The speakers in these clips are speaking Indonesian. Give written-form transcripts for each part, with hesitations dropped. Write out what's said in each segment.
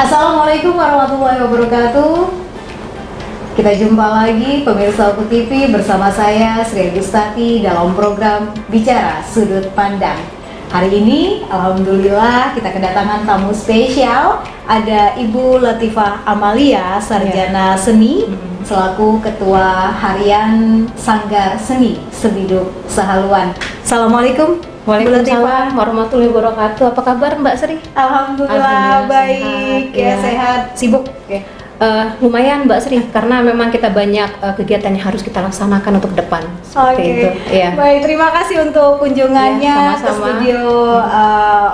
Assalamualaikum warahmatullahi wabarakatuh. Kita jumpa lagi pemirsa Oku TV bersama saya Sri Agustati dalam program Bicara Sudut Pandang. Hari ini alhamdulillah kita kedatangan tamu spesial. Ada Ibu Latifah Amalia, sarjana seni, selaku Ketua Harian Sanggar Seni Sebiduk Sehaluan. Assalamualaikum. Waalaikumsalam warahmatullahi wabarakatuh. Apa kabar Mbak Sri? Alhamdulillah baik, sehat, sibuk. Lumayan Mbak Sri, karena memang kita banyak kegiatan yang harus kita laksanakan untuk depan. Seperti itu. Ya. Baik, terima kasih untuk kunjungannya sama-sama. ke studio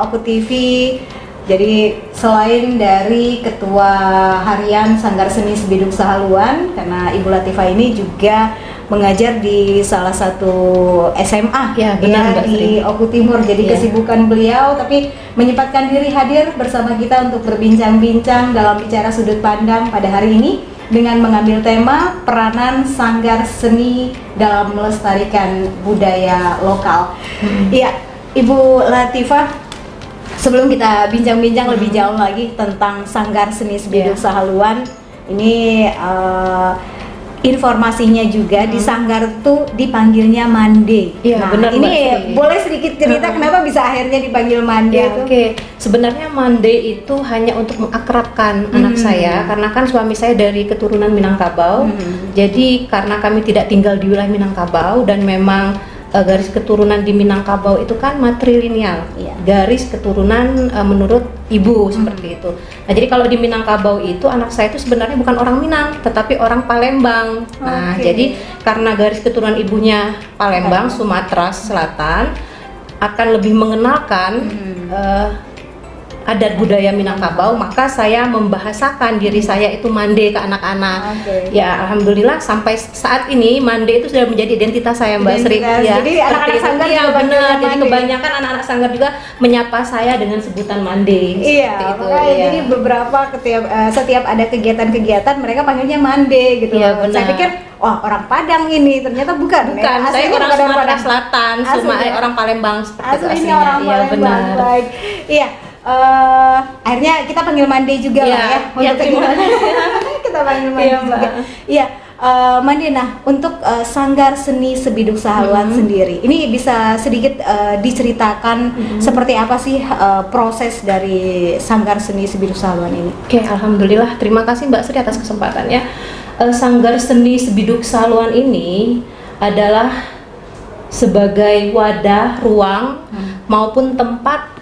Oku TV. Jadi selain dari Ketua Harian Sanggar Seni Sebiduk Sehaluan, karena Ibu Latifah ini juga mengajar di salah satu SMA di Oku Timur. Jadi kesibukan beliau, tapi menyempatkan diri hadir bersama kita untuk berbincang-bincang dalam Bicara Sudut Pandang pada hari ini dengan mengambil tema peranan sanggar seni dalam melestarikan budaya lokal. Iya, Ibu Latifah, sebelum kita bincang-bincang lebih jauh lagi tentang Sanggar Seni Sebiduk Sehaluan, ini informasinya juga di sanggar tuh dipanggilnya mande. Iya, nah, benar, ini boleh sedikit cerita kenapa bisa akhirnya dipanggil mande itu? Oke. Sebenarnya mande itu hanya untuk mengakrabkan anak saya, karena kan suami saya dari keturunan Minangkabau. Jadi karena kami tidak tinggal di wilayah Minangkabau dan memang garis keturunan di Minangkabau itu kan matrilineal, garis keturunan menurut ibu seperti itu. Nah, jadi kalau di Minangkabau itu anak saya itu sebenarnya bukan orang Minang, tetapi orang Palembang. Nah, jadi karena garis keturunan ibunya Palembang, Sumatera Selatan, akan lebih mengenalkan adat budaya Minangkabau, maka saya membahasakan diri saya itu mande ke anak-anak. Ya, alhamdulillah sampai saat ini mande itu sudah menjadi identitas saya, Mbak Sri. Ya, jadi anak-anak sanggar juga benar. Jadi kebanyakan anak-anak sanggar juga menyapa saya dengan sebutan mande. Iya, makanya jadi beberapa setiap ada kegiatan-kegiatan mereka panggilnya mande gitu. Iya, benar. Saya pikir wah, orang Padang ini, ternyata bukan. Saya orang Sumatera Selatan, orang Palembang seperti itu aslinya. Orang Palembang. Baik. Iya. Akhirnya kita panggil mande juga lah ya. Kita panggil mande juga. Iya. Mande, nah untuk Sanggar Seni Sebiduk Sehaluan sendiri, ini bisa sedikit diceritakan seperti apa sih proses dari Sanggar Seni Sebiduk Sehaluan ini? Oke, alhamdulillah, terima kasih Mbak Sri atas kesempatannya. Sanggar Seni Sebiduk Sehaluan ini adalah sebagai wadah, ruang maupun tempat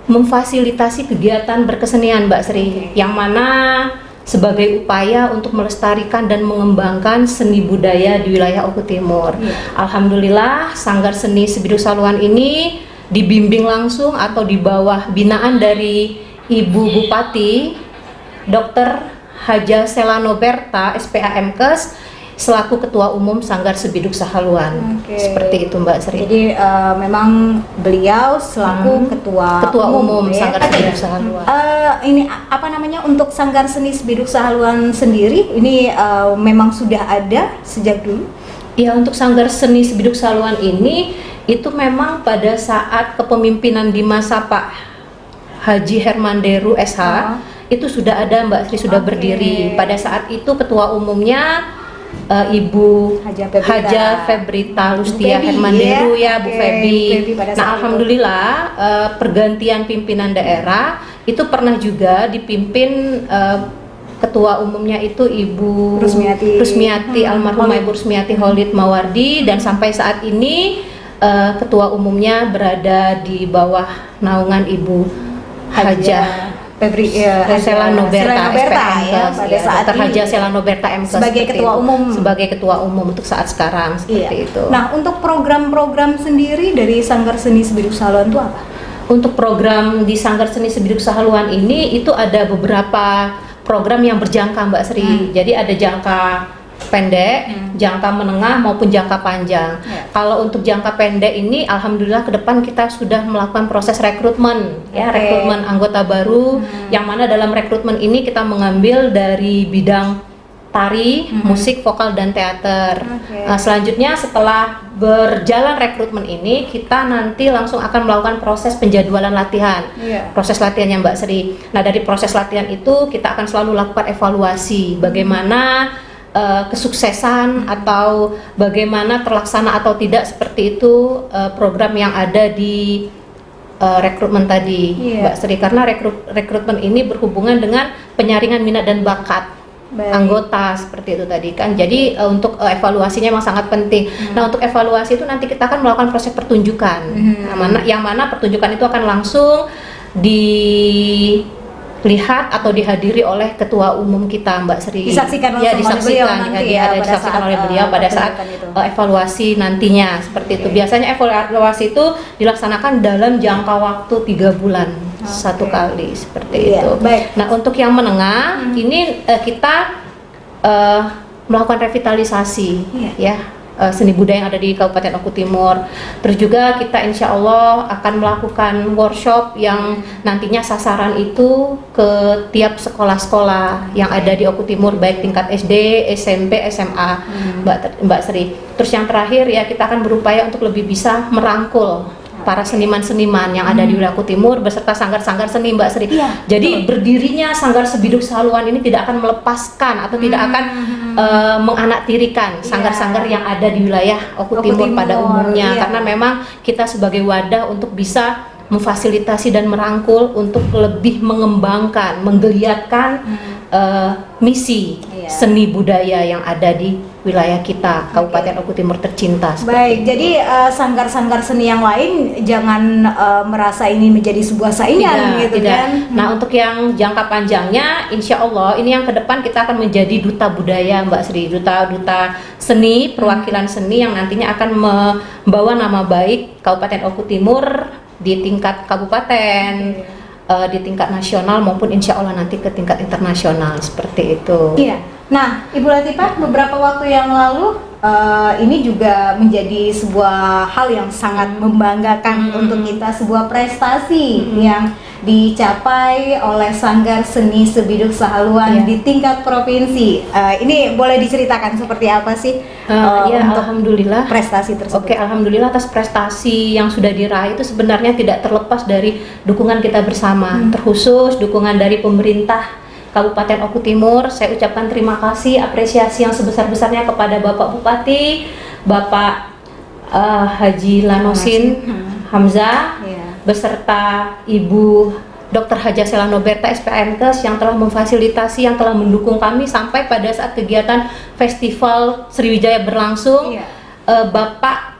memfasilitasi kegiatan berkesenian, Mbak Sri, yang mana sebagai upaya untuk melestarikan dan mengembangkan seni budaya di wilayah Oku Timur. Alhamdulillah, Sanggar Seni Sebiduk Sehaluan ini dibimbing langsung atau di bawah binaan dari Ibu Bupati Dr. Haja Selano Berta, SPA MKes, selaku Ketua Umum Sanggar Sebiduk Sehaluan. Seperti itu, Mbak Sri. Jadi memang beliau selaku Ketua Umum Sanggar Sebiduk Sehaluan. Ini apa namanya, untuk Sanggar Seni Sebiduk Sehaluan sendiri ini memang sudah ada sejak dulu? Ya, untuk Sanggar Seni Sebiduk Sehaluan ini itu memang pada saat kepemimpinan di masa Pak Haji Hermanderu SH itu sudah ada, Mbak Sri, sudah berdiri. Pada saat itu ketua umumnya Ibu Haja Febrita Lustia Hermanderu, Bu Febi. Nah, alhamdulillah pergantian pimpinan daerah itu pernah juga dipimpin ketua umumnya itu Ibu Rusmiati, almarhumah Ibu Rusmiati Holid Mawardi, dan sampai saat ini ketua umumnya berada di bawah naungan Ibu Haja Selano Berta pada saat Haja Selano Berta MKes sebagai ketua umum untuk saat sekarang seperti itu. Nah, untuk program-program sendiri dari Sanggar Seni Sebiduk Sehaluan itu apa? Untuk program di Sanggar Seni Sebiduk Sehaluan ini itu ada beberapa program yang berjangka, Mbak Sri. Jadi ada jangka pendek, jangka menengah maupun jangka panjang. Kalau untuk jangka pendek ini, alhamdulillah ke depan kita sudah melakukan proses rekrutmen, rekrutmen anggota baru, yang mana dalam rekrutmen ini kita mengambil dari bidang tari, musik, vokal, dan teater. Oke. Selanjutnya setelah berjalan rekrutmen ini, kita nanti langsung akan melakukan proses penjadwalan latihan. Iya. Proses latihannya Mbak Sri. Nah, dari proses latihan itu kita akan selalu lakukan evaluasi bagaimana kesuksesan atau bagaimana terlaksana atau tidak seperti itu program yang ada di rekrutmen tadi, Iya. Mbak Sri, karena rekrutmen ini berhubungan dengan penyaringan minat dan bakat Baik. anggota seperti itu tadi kan. Jadi untuk evaluasinya memang sangat penting. Nah, untuk evaluasi itu nanti kita akan melakukan proses pertunjukan. Yang mana pertunjukan itu akan langsung dilihat atau dihadiri oleh ketua umum kita, Mbak Sri. Disaksikan Ya, langsung oleh beliau nanti ya, pada disaksikan saat, oleh beliau pada saat pertunjukan itu. evaluasi nantinya seperti itu. Biasanya evaluasi itu dilaksanakan dalam jangka waktu 3 bulan satu kali seperti Iya, itu. baik. Nah, untuk yang menengah ini kita melakukan revitalisasi ya seni budaya yang ada di Kabupaten Oku Timur. Terus juga kita insya Allah akan melakukan workshop yang nantinya sasaran itu ke tiap sekolah-sekolah yang ada di Oku Timur, baik tingkat SD, SMP, SMA, Mbak Sri. Terus yang terakhir ya kita akan berupaya untuk lebih bisa merangkul para seniman-seniman yang ada di wilayah Oku Timur beserta sanggar-sanggar seni, Mbak Sri. Iya, Jadi berdirinya Sanggar Sebiduk Sahaluan ini tidak akan melepaskan atau tidak akan menganaktirikan sanggar-sanggar yang ada di wilayah Oku Timur pada umumnya, iya. karena memang kita sebagai wadah untuk bisa memfasilitasi dan merangkul untuk lebih mengembangkan, menggeliatkan misi seni budaya yang ada di wilayah kita, Kabupaten Oku Timur tercinta. Baik, jadi sanggar-sanggar seni yang lain jangan merasa ini menjadi sebuah saingan gitu tidak. kan. Nah, untuk yang jangka panjangnya, insya Allah ini yang ke depan kita akan menjadi duta budaya, Mbak Sri, duta seni, perwakilan seni yang nantinya akan membawa nama baik Kabupaten Oku Timur di tingkat kabupaten, di tingkat nasional maupun insya Allah nanti ke tingkat internasional seperti itu. Iya. Nah, Ibu Latifah, beberapa waktu yang lalu ini juga menjadi sebuah hal yang sangat membanggakan untuk kita, sebuah prestasi yang dicapai oleh Sanggar Seni Sebiduk Sahaluan di tingkat provinsi. Ini boleh diceritakan seperti apa sih Ya, untuk alhamdulillah prestasi tersebut? Oke, alhamdulillah atas prestasi yang sudah diraih itu sebenarnya tidak terlepas dari dukungan kita bersama, terkhusus dukungan dari pemerintah Kabupaten Oku Timur. Saya ucapkan terima kasih, apresiasi yang sebesar-besarnya kepada Bapak Bupati, Bapak Haji Lanosin Hamzah, beserta Ibu Dr. Haja Selanoberta SPMKes yang telah memfasilitasi, yang telah mendukung kami sampai pada saat kegiatan Festival Sriwijaya berlangsung. Bapak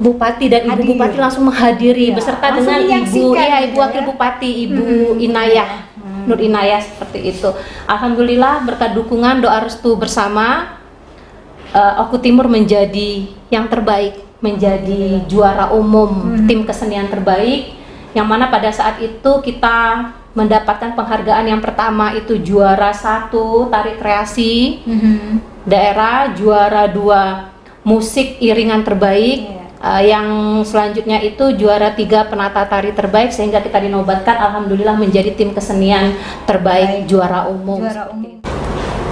Bupati dan Ibu Bupati langsung menghadiri beserta langsung dengan Ibu gitu Wakil Bupati, Ibu Inayah Nur Inayah seperti itu. Alhamdulillah berkat dukungan doa restu bersama, Oku Timur menjadi yang terbaik, menjadi juara umum tim kesenian terbaik, yang mana pada saat itu kita mendapatkan penghargaan yang pertama itu juara 1 tari kreasi daerah, juara 2 musik iringan terbaik, yang selanjutnya itu juara 3 penata tari terbaik, sehingga kita dinobatkan alhamdulillah menjadi tim kesenian terbaik juara umum.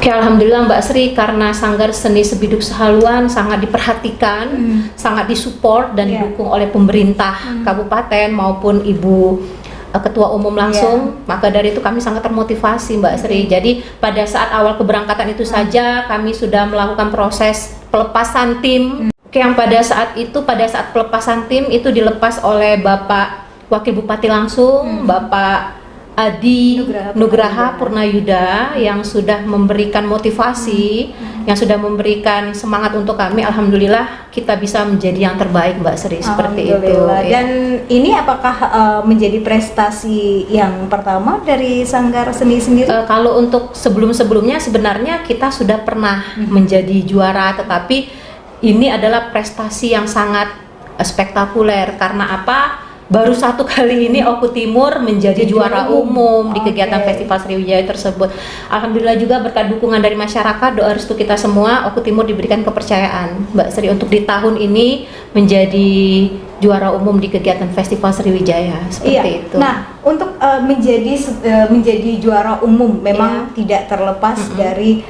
Oke, alhamdulillah Mbak Sri, karena Sanggar Seni Sebiduk Sahaluan sangat diperhatikan, sangat disupport dan didukung oleh pemerintah kabupaten maupun Ibu Ketua Umum langsung, maka dari itu kami sangat termotivasi, Mbak Sri. Jadi pada saat awal keberangkatan itu saja kami sudah melakukan proses pelepasan tim. Yang pada saat pelepasan tim itu dilepas oleh Bapak Wakil Bupati langsung, Bapak Adi Nugraha Purnayuda, yang sudah memberikan motivasi, yang sudah memberikan semangat untuk kami. Alhamdulillah kita bisa menjadi yang terbaik, Mbak Sri, seperti itu. Dan ini apakah menjadi prestasi yang pertama dari Sanggar Seni sendiri? Kalau untuk sebelum-sebelumnya sebenarnya kita sudah pernah menjadi juara, tetapi ini adalah prestasi yang sangat spektakuler. Karena apa? Baru 1 kali ini Oku Timur menjadi juara umum di kegiatan Festival Sriwijaya tersebut. Alhamdulillah juga berkat dukungan dari masyarakat, doa restu kita semua, Oku Timur diberikan kepercayaan, Mbak Sri, untuk di tahun ini menjadi juara umum di kegiatan Festival Sriwijaya seperti itu. Nah, untuk menjadi juara umum memang tidak terlepas dari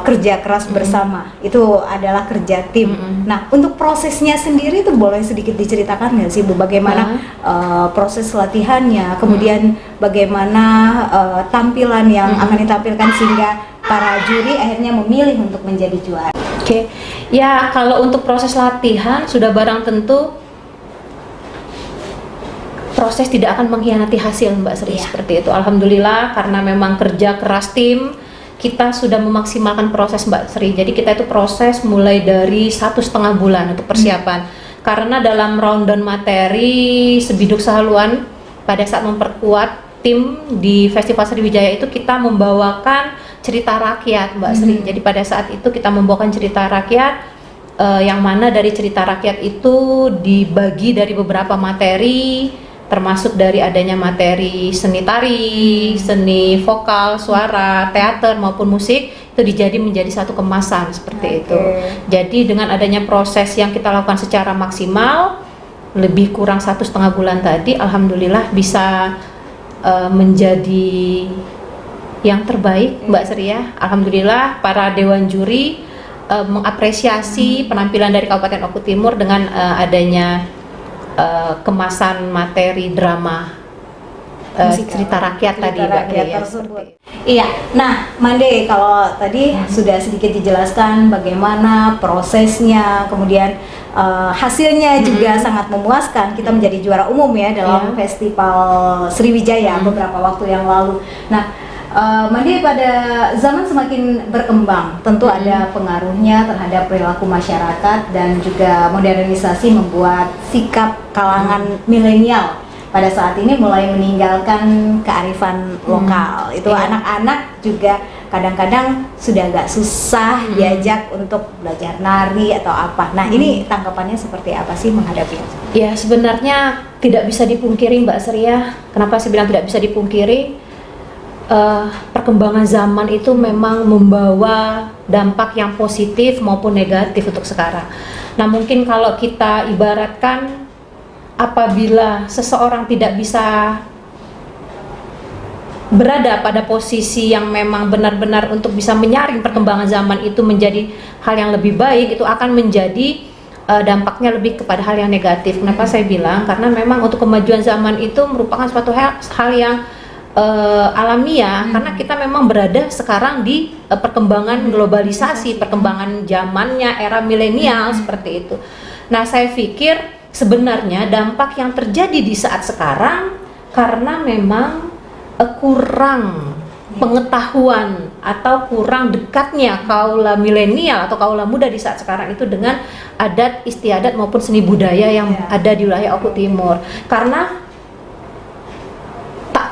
kerja keras bersama, itu adalah kerja tim. Nah, untuk prosesnya sendiri itu boleh sedikit diceritakan nggak sih Bu, bagaimana proses latihannya, kemudian bagaimana tampilan yang akan ditampilkan sehingga para juri akhirnya memilih untuk menjadi juara. Oke, ya kalau untuk proses latihan sudah barang tentu proses tidak akan mengkhianati hasil Mbak Sri, seperti itu. Alhamdulillah karena memang kerja keras tim, kita sudah memaksimalkan proses Mbak Sri. Jadi kita itu proses mulai dari 1,5 bulan untuk persiapan. Karena dalam rundown materi Sebiduk Sehaluan pada saat memperkuat tim di Festival Sriwijaya itu kita membawakan cerita rakyat Mbak Sri. Jadi pada saat itu kita membawakan cerita rakyat yang mana dari cerita rakyat itu dibagi dari beberapa materi, termasuk dari adanya materi seni tari, seni vokal, suara, teater maupun musik, itu dijadi menjadi satu kemasan seperti itu. Jadi dengan adanya proses yang kita lakukan secara maksimal, lebih kurang 1,5 bulan tadi, alhamdulillah bisa menjadi yang terbaik Mbak Sri ya. Alhamdulillah para dewan juri mengapresiasi penampilan dari Kabupaten Oku Timur dengan adanya kemasan materi drama cerita rakyat tadi Mbak ya, Iya, nah Mande, kalau tadi sudah sedikit dijelaskan bagaimana prosesnya, kemudian hasilnya juga sangat memuaskan. Kita menjadi juara umum ya dalam Festival Sriwijaya beberapa waktu yang lalu. Nah, Mandi, pada zaman semakin berkembang, tentu ada pengaruhnya terhadap perilaku masyarakat dan juga modernisasi membuat sikap kalangan milenial pada saat ini mulai meninggalkan kearifan lokal. Itu anak-anak juga kadang-kadang sudah agak susah diajak untuk belajar nari atau apa. Nah, ini tanggapannya seperti apa sih menghadapinya? Ya, sebenarnya tidak bisa dipungkiri Mbak Sri ya. Kenapa saya bilang tidak bisa dipungkiri? Perkembangan zaman itu memang membawa dampak yang positif maupun negatif untuk sekarang. Nah, mungkin kalau kita ibaratkan apabila seseorang tidak bisa berada pada posisi yang memang benar-benar untuk bisa menyaring perkembangan zaman itu menjadi hal yang lebih baik, itu akan menjadi dampaknya lebih kepada hal yang negatif. Kenapa saya bilang? Karena memang untuk kemajuan zaman itu merupakan suatu hal yang alamiah, karena kita memang berada sekarang di perkembangan globalisasi, perkembangan zamannya era milenial seperti itu. Nah, saya pikir sebenarnya dampak yang terjadi di saat sekarang karena memang kurang pengetahuan atau kurang dekatnya kaula milenial atau kaula muda di saat sekarang itu dengan adat istiadat maupun seni budaya yang ada di wilayah Oku Timur. Karena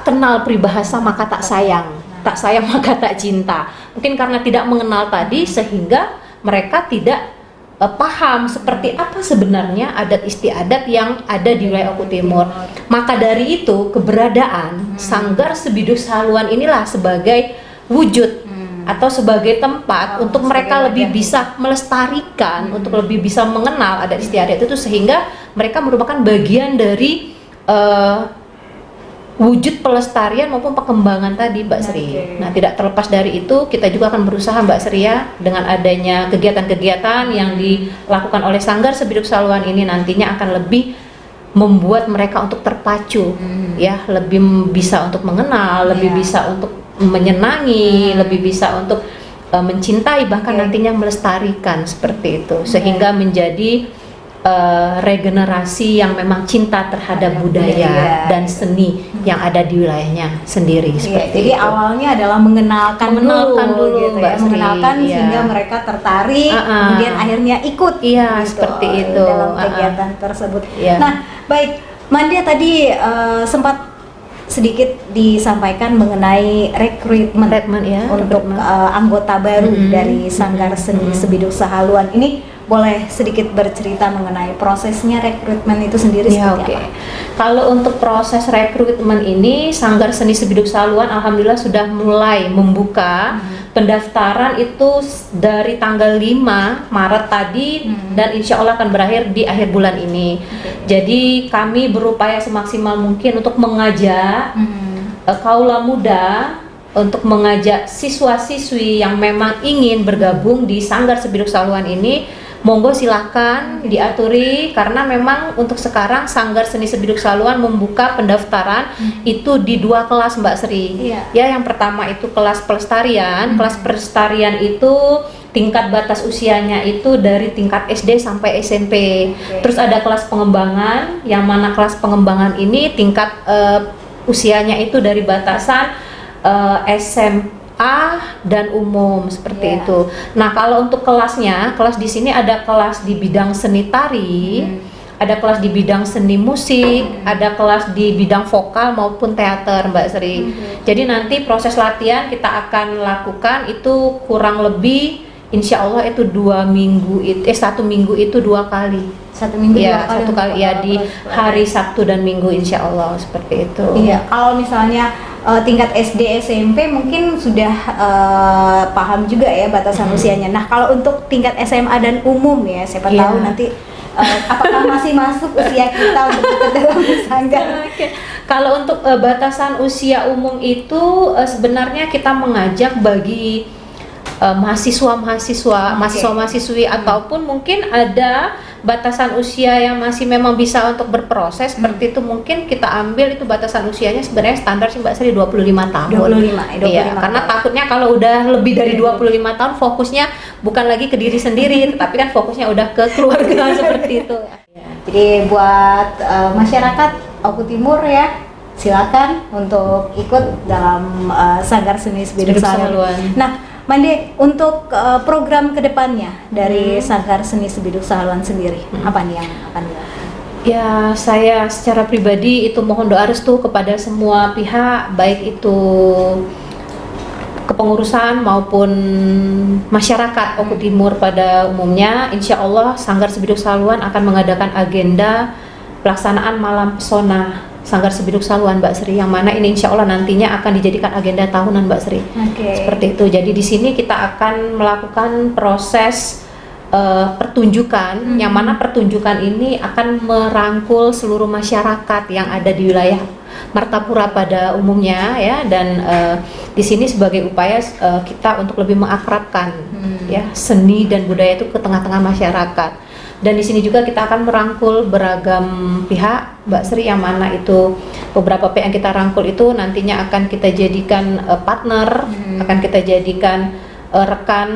kenal peribahasa maka tak sayang, tak sayang maka tak cinta. Mungkin karena tidak mengenal tadi sehingga mereka tidak paham seperti apa sebenarnya adat istiadat yang ada di wilayah Oku Timur. Maka dari itu keberadaan Sanggar Sebiduk Sehaluan inilah sebagai wujud atau sebagai tempat untuk mereka lebih bisa melestarikan, untuk lebih bisa mengenal adat istiadat itu sehingga mereka merupakan bagian dari wujud pelestarian maupun perkembangan tadi Mbak Sri. Nah, tidak terlepas dari itu kita juga akan berusaha Mbak Sri ya, dengan adanya kegiatan-kegiatan yang dilakukan oleh Sanggar Sebiduk Sehaluan ini nantinya akan lebih membuat mereka untuk terpacu ya, lebih bisa untuk mengenal, lebih bisa untuk menyenangi, lebih bisa untuk mencintai, bahkan nantinya melestarikan seperti itu sehingga menjadi regenerasi yang memang cinta terhadap budaya dan seni yang ada di wilayahnya sendiri seperti jadi itu. Awalnya adalah mengenalkan dulu gitu Mbak ya, mengenalkan sehingga mereka tertarik, kemudian akhirnya ikut gitu, seperti itu dalam kegiatan tersebut. Iya. Nah, baik, Mandia tadi sempat sedikit disampaikan mengenai rekrutmen untuk anggota baru dari Sanggar Seni Sebiduk Sehaluan ini. Boleh sedikit bercerita mengenai prosesnya rekrutmen itu sendiri seperti apa? Kalau untuk proses rekrutmen ini, Sanggar Seni Sebiduk Sehaluan alhamdulillah sudah mulai membuka pendaftaran itu dari tanggal 5 Maret tadi dan insya Allah akan berakhir di akhir bulan ini. Jadi kami berupaya semaksimal mungkin untuk mengajak kaula muda untuk mengajak siswa-siswi yang memang ingin bergabung di Sanggar Sebiduk Saluan ini, monggo silakan diaturi, karena memang untuk sekarang Sanggar Seni Sebiduk Saluan membuka pendaftaran itu di 2 kelas Mbak Sri. Ya, yang pertama itu kelas pelestarian. Kelas pelestarian itu tingkat batas usianya itu dari tingkat SD sampai SMP. Terus ada kelas pengembangan, yang mana kelas pengembangan ini tingkat usianya itu dari batasan SMA dan umum seperti itu. Nah, kalau untuk kelasnya, kelas di sini ada kelas di bidang seni tari, ada kelas di bidang seni musik, ada kelas di bidang vokal maupun teater, Mbak Sri. Jadi nanti proses latihan kita akan lakukan itu kurang lebih, insya Allah itu 1 minggu itu 2 kali. 1 minggu ya, 2 kali. 1 kali ya, di hari Sabtu dan Minggu insya Allah seperti itu. Iya, kalau misalnya tingkat SD SMP mungkin sudah paham juga ya batasan usianya. Nah, kalau untuk tingkat SMA dan umum ya, siapa tahu nanti apakah masih masuk usia kita untuk ikut dalam sanggar. Kalau untuk batasan usia umum itu sebenarnya kita mengajak bagi mahasiswa-mahasiswi ataupun mungkin ada batasan usia yang masih memang bisa untuk berproses seperti itu, mungkin kita ambil itu batasan usianya sebenarnya standar sih Mbak Sri 25 tahun. 25 iya, karena takutnya kalau udah lebih dari 25 tahun fokusnya bukan lagi ke diri sendiri tetapi kan fokusnya udah ke keluarga seperti itu. Jadi buat masyarakat Oku Timur ya, silakan untuk ikut dalam Sanggar Seni Sebiduk Saluan. Nah, Mande, untuk program kedepannya dari Sanggar Seni Sebiduk Saluan sendiri, apa nih yang akan dilakukan? Ya, saya secara pribadi itu mohon doa restu kepada semua pihak, baik itu kepengurusan maupun masyarakat Oku Timur pada umumnya. Insya Allah Sanggar Sebiduk Saluan akan mengadakan agenda pelaksanaan Malam Pesona Sanggar Sebiduk Saluan Mbak Sri, yang mana ini insya Allah nantinya akan dijadikan agenda tahunan Mbak Sri. Seperti itu. Jadi di sini kita akan melakukan proses pertunjukan, yang mana pertunjukan ini akan merangkul seluruh masyarakat yang ada di wilayah Martapura pada umumnya ya, dan di sini sebagai upaya kita untuk lebih mengakrabkan ya seni dan budaya itu ke tengah-tengah masyarakat. Dan di sini juga kita akan merangkul beragam pihak Mbak Sri, yang mana itu beberapa pihak yang kita rangkul itu nantinya akan kita jadikan partner, akan kita jadikan rekan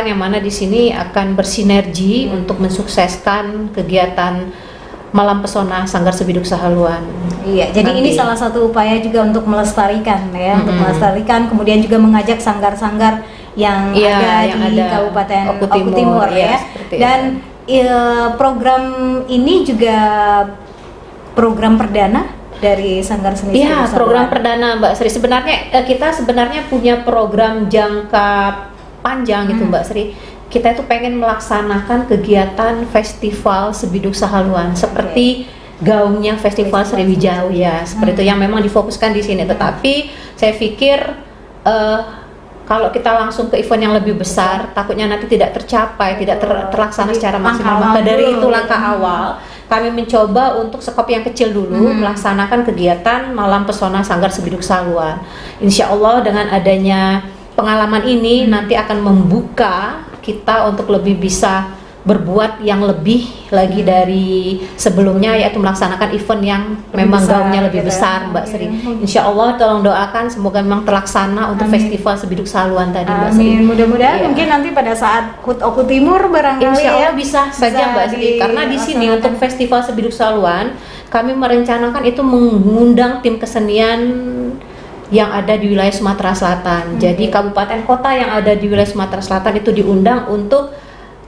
yang mana di sini akan bersinergi untuk mensukseskan kegiatan Malam Pesona Sanggar Sebiduk Saluan. Iya, jadi ini salah satu upaya juga untuk melestarikan ya, untuk melestarikan, kemudian juga mengajak sanggar-sanggar yang ada di Kabupaten Oku Timur ya. Dan program ini juga program perdana dari Sanggar Seni Sebiduk Saluan. Iya, program perdana Mbak Sri. Sebenarnya kita punya program jangka panjang gitu Mbak Sri. Kita itu pengen melaksanakan kegiatan festival Sebiduk Saluan seperti gaungnya Festival Sriwijaya seperti itu, yang memang difokuskan di sini. Tetapi saya pikir kalau kita langsung ke event yang lebih besar, takutnya nanti tidak tercapai, tidak terlaksana secara maksimal. Maka dari itu langkah awal kami mencoba untuk skop yang kecil dulu melaksanakan kegiatan Malam Pesona Sanggar Sebiduk Saluan. Insya Allah dengan adanya pengalaman ini nanti akan membuka kita untuk lebih bisa berbuat yang lebih lagi dari sebelumnya, yaitu melaksanakan event yang memang gaungnya lebih besar Mbak Sri. Insya Allah tolong doakan semoga memang terlaksana untuk Festival Sebiduk Saluan tadi Mbak Sri. Mudah-mudahan mungkin nanti pada saat HUT Oku Timur barangkali Insya Allah bisa saja Mbak Sri, karena di sini untuk Festival Sebiduk Saluan kami merencanakan itu mengundang tim kesenian yang ada di wilayah Sumatera Selatan. Jadi kabupaten kota yang ada di wilayah Sumatera Selatan itu diundang untuk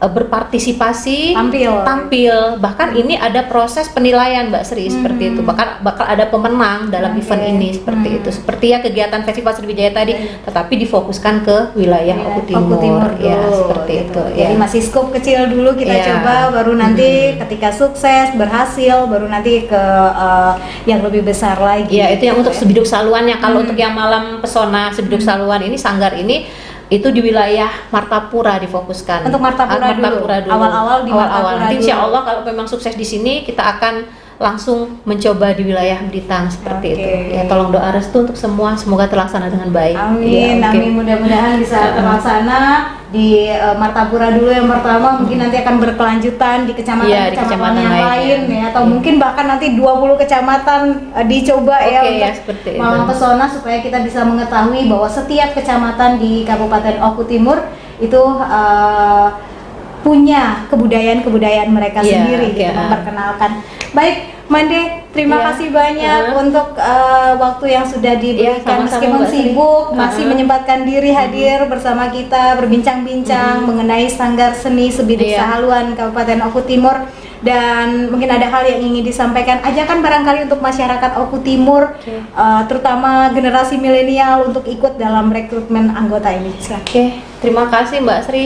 berpartisipasi, tampil. Bahkan ini ada proses penilaian Mbak Sri seperti itu. Bakal ada pemenang dalam event ini seperti itu. Seperti ya kegiatan Festival Sriwijaya tadi, tetapi difokuskan ke wilayah Oku Timur. Ya, seperti itu. Jadi masih skop kecil dulu kita coba, baru nanti ketika sukses, berhasil, baru nanti ke yang lebih besar lagi. Ya, itu yang untuk Sebiduk Saluannya. Kalau untuk yang Malam Pesona Sebiduk Saluan ini, sanggar ini itu di wilayah Martapura difokuskan. Untuk Martapura dulu. Awal-awal di Martapura. Nanti insya Allah kalau memang sukses di sini kita akan langsung mencoba di wilayah Blitar seperti itu. Oke. Ya, tolong doa restu untuk semua, semoga terlaksana dengan baik. Amin, Ya, oke. amin, mudah-mudahan bisa terlaksana di Martapura dulu yang pertama, mungkin nanti akan berkelanjutan di Iya, di kecamatan-kecamatan kecamatan yang lain, lain ya. ya, atau mungkin bahkan nanti 20 kecamatan dicoba ya Oke, untuk ya, seperti itu. mempesona supaya kita bisa mengetahui bahwa setiap kecamatan di Kabupaten Oku Timur itu punya kebudayaan-kebudayaan mereka Iya, sendiri gitu, oke. memperkenalkan. Baik, Mande, terima Iya. kasih banyak untuk waktu yang sudah diberikan sama-sama, meskipun Mbak Sri. sibuk masih menyempatkan diri hadir bersama kita berbincang-bincang mengenai Sanggar Seni Sebiduk Iya. Sahaluan Kabupaten Oku Timur, dan mungkin ada hal yang ingin disampaikan, ajakan barangkali untuk masyarakat Oku Timur, terutama generasi milenial untuk ikut dalam rekrutmen anggota ini. Silakan. Oke, terima kasih Mbak Sri.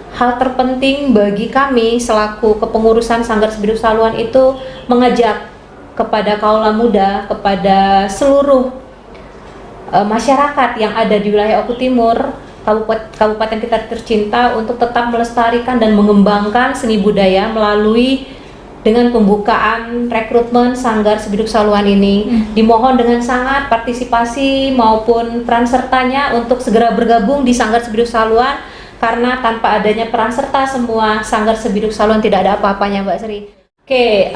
Hal terpenting bagi kami selaku kepengurusan Sanggar Sebiduk Sahaluan itu mengajak kepada kaula muda, kepada seluruh masyarakat yang ada di wilayah Oku Timur, kabupaten kita tercinta, untuk tetap melestarikan dan mengembangkan seni budaya melalui dengan pembukaan rekrutmen Sanggar Sebiduk Sahaluan ini. Dimohon dengan sangat partisipasi maupun peran sertanya untuk segera bergabung di Sanggar Sebiduk Sahaluan, karena tanpa adanya peran serta semua Sanggar Sebiduk Sahaluan tidak ada apa-apanya, Mbak Sri. Oke,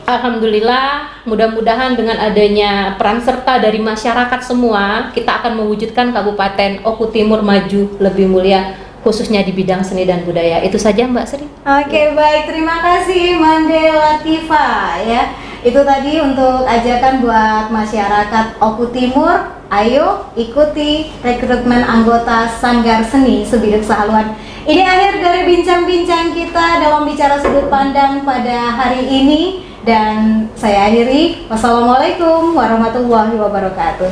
alhamdulillah, mudah-mudahan dengan adanya peran serta dari masyarakat semua, kita akan mewujudkan Kabupaten Oku Timur maju lebih mulia, khususnya di bidang seni dan budaya. Itu saja Mbak Sri. Oke, baik, terima kasih Mande Latifa ya. Itu tadi untuk ajakan buat masyarakat Oku Timur, ayo ikuti rekrutmen anggota Sanggar Seni Sebiduk Sahaluan. Ini akhir dari bincang-bincang kita dalam Bicara Sudut Pandang pada hari ini, dan saya akhiri. Wassalamualaikum warahmatullahi wabarakatuh.